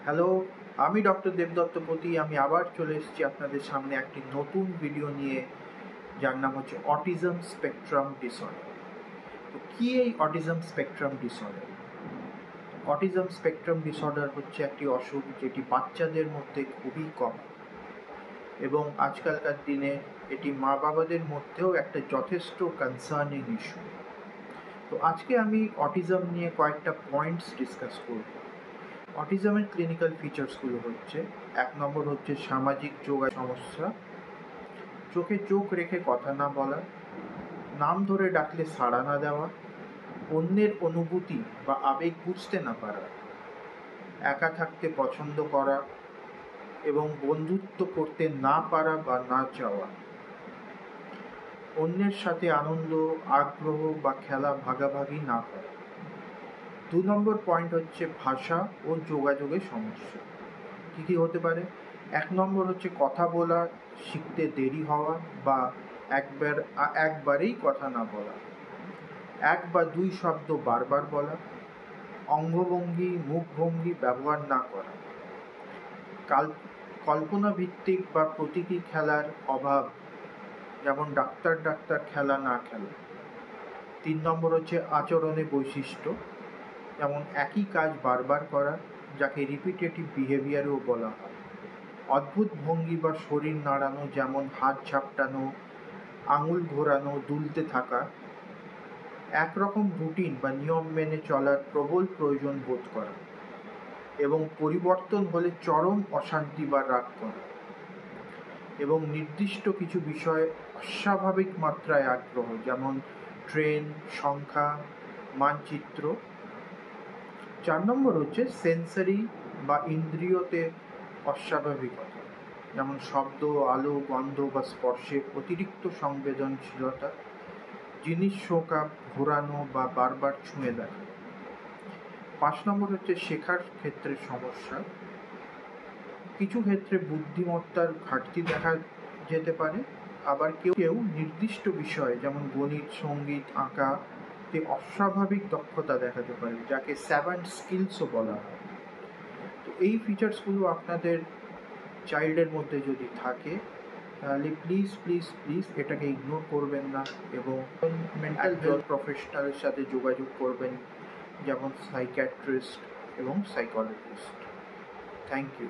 Hello, আমি doctor দেবদত্তপতি। আমি আবার চলে এসেছি আপনাদের সামনে একটি নতুন ভিডিও নিয়ে, যার নাম হচ্ছে অটিজম স্পেকট্রাম ডিসঅর্ডার। তো কী এই autism spectrum disorder? Autism spectrum disorder হচ্ছে একটি অসুখ যেটি বাচ্চাদের মধ্যে খুবই কম, এবং আজকালকার দিনে এটি মা বাবাদের মধ্যেও একটা যথেষ্ট কনসার্নিং ইস্যু। তো আজকে আমি অটিজম নিয়ে কয়েকটা পয়েন্টস ডিসকাস করব। অটিজমের ক্লিনিক্যাল ফিচার্সগুলো হচ্ছে, 1 নম্বর হচ্ছে সামাজিক যোগাযোগ সমস্যা, চোখে চোখ রেখে কথা না বলা, নাম ধরে ডাকলে সাড়া না দেওয়া, অন্যের অনুভূতি বা আবেগ বুঝতে না পারা, একা থাকতে পছন্দ করা এবং বন্ধুত্ব করতে না পারা বা না চাওয়া, অন্যের সাথে আনন্দ, আগ্রহ বা খেলা ভাগাভাগি না করা। 2 নম্বর পয়েন্ট হচ্ছে ভাষা ও যোগাযোগের সমস্যা। কী কী হতে পারে? 1 নম্বর হচ্ছে কথা বলা শিখতে দেরি হওয়া বা একবারেই কথা না বলা, 1 বা 2 শব্দ বারবার বলা, অঙ্গভঙ্গি মুখভঙ্গি ব্যবহার না করা, কল্পনা ভিত্তিক বা প্রতীকী খেলার অভাব, যেমন ডাক্তার খেলা না খেলা। 3 নম্বর হচ্ছে আচরণে বৈশিষ্ট্য, যেমন একই কাজ বারবার করা, যাকে রিপিটেটিভ বিহেভিয়ারও বলা হয়। অদ্ভুত ভঙ্গি বা শরীর নাড়ানো, যেমন হাত ঝাপটানো, আঙুল ঘোরানো, দুলতে থাকা, একরকম রুটিন বা নিয়ম মেনে চলার প্রবল প্রয়োজন বোধ করা, এবং পরিবর্তন হলে চরম অশান্তি বা রাগ করা, এবং নির্দিষ্ট কিছু বিষয়ে অস্বাভাবিক মাত্রায় আগ্রহ, যেমন ট্রেন, সংখ্যা, মানচিত্র। 4 নম্বর হচ্ছে সেন্সারি বা ইন্দ্রিয়তে অস্বাভাবিকতা, যেমন শব্দ, আলো, গন্ধ বা স্পর্শে অতিরিক্ত সংবেদনশীলতা, জিনিস শোকা, ঘোরানো বা বারবার ছুঁয়ে দেখা। 5 নম্বর হচ্ছে শেখার ক্ষেত্রে সমস্যা। কিছু ক্ষেত্রে বুদ্ধিমত্তার ঘাটতি দেখা যেতে পারে, আবার কেউ নির্দিষ্ট বিষয়ে, যেমন গণিত, সঙ্গীত, আঁকা তে অস্বাভাবিক দক্ষতা দেখাতে পারে, যাকে স্যাভান্ট স্কিলসও বলা হয়। তো এই ফিচার্সগুলো আপনাদের চাইল্ডের মধ্যে যদি থাকে, তাহলে প্লিজ এটাকে ইগনোর করবেন না, এবং মেন্টাল হেলথ প্রফেশনালের সাথে যোগাযোগ করবেন, যেমন সাইকিয়াট্রিস্ট এবং সাইকোলজিস্ট। Thank you.